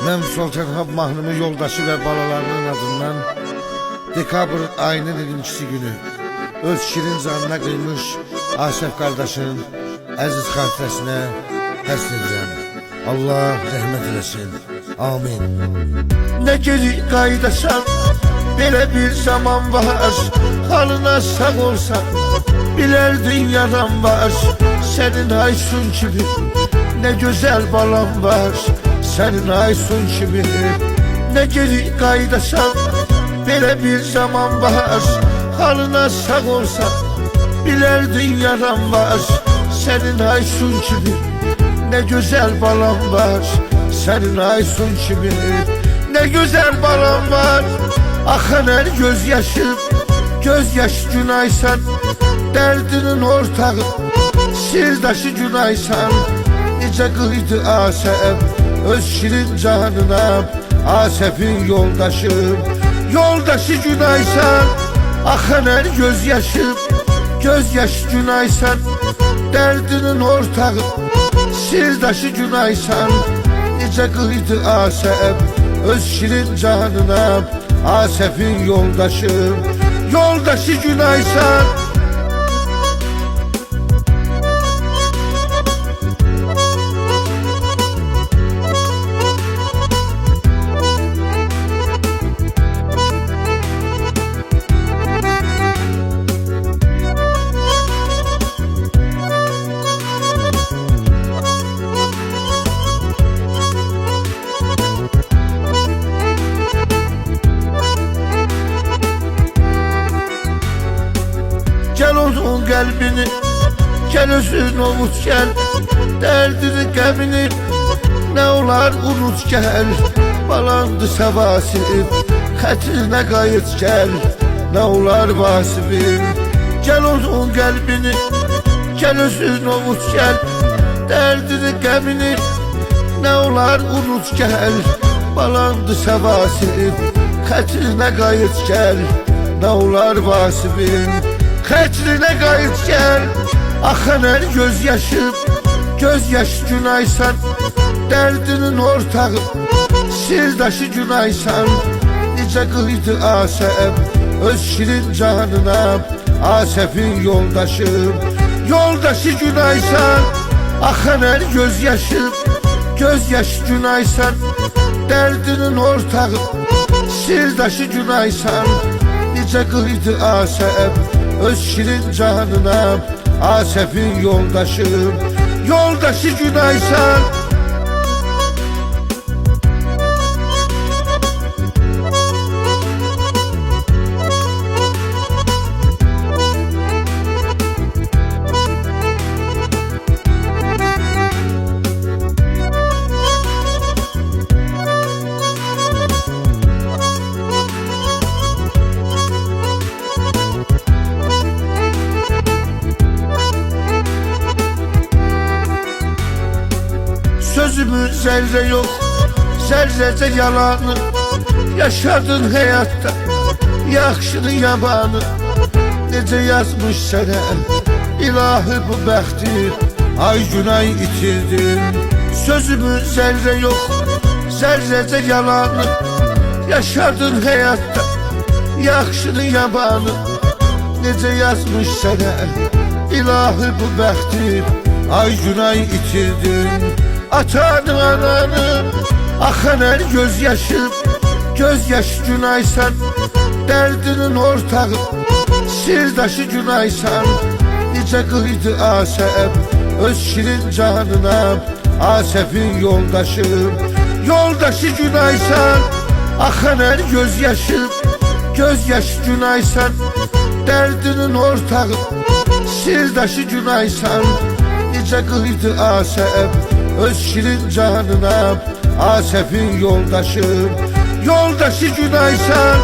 Mən Sultan Hab mahnımı yoldaşı və balalarının adından dekabr ayının 22-si günü öz şirin canına qıymış Asəf qardaşın əziz xatirəsinə həsr edirəm. Allah rəhmət eləsin. Amin. Ne geri qaydasan, belə bir zaman var. Halına sağ olsan, bilerdin yaran var. Senin Aysun gibi ne güzel balan var. Senin Aysun gibi ne geri qaydasan, belə bir zaman var. Halına sağ olsan, bilerdin yaran var. Senin Aysun gibi ne güzel balan var. Senin Aysun gibi ne güzel balan var. Akan her gözyaşım, gözyaş Günaysan. Derdinin ortağı, sirdaşı Günaysan. Nice kıydı Asef öz şirin canına, Asef'in yoldaşı, yoldaşı Günaysan. Akan her gözyaşım, gözyaş Günaysan. Derdinin ortağı, sirdaşı Günaysan. Nice kıydı Asef öz şirin canına, Asef'in yoldaşı, yoldaşı Günaysan. Gel onun kalbini, gel özün umut gel. Derdini gemini ne olar unut gel. Balandı sevasip, xətrinə qayıt gel. Ne olar vasibim. Gel onun kalbini, gel özün umut gel. Derdini gemini ne olar unut gel. Balandı sevasip, xətrinə qayıt gel. Ne olar vasibim. Xətrinə qayıt gel. Akan her gözyaşım, gözyaş Günaysan. Derdinin ortağı, sirdaşı Günaysan. Nice kıydı Asef öz şirin canına, Asef'in yoldaşı, yoldaşı Günaysan. Akan her gözyaşım, gözyaş Günaysan. Derdinin ortağı, sirdaşı Günaysan. Nice kıydı Asef öz şirin canına, Asef'in yoldaşı, yoldaşı Günaysan. Sözümün zerre yok, zerrece yalanı. Yaşadın hayatta, yaxşını yabanı. Nece yazmış sənə ilahi bu bəxti, ay günay itirdin. Sözümün zerre yok, zerrece yalanı. Yaşadın hayatta, yaxşını yabanı. Nece yazmış sənə ilahi bu bəxti, ay günay itirdin. Atanı ananı, akan her gözyaşım, gözyaş Günaysan. Derdinin ortağı, sirdaşı Günaysan. Nice kıydı Asef öz şirin canına, Asef'in yoldaşı, yoldaşı Günaysan. Akan her gözyaşım, gözyaş Günaysan. Derdinin ortağı, sirdaşı Günaysan. Nice kıydı Asef öz şirin canına, Asef'in yoldaşı, yoldaşı Günaysan.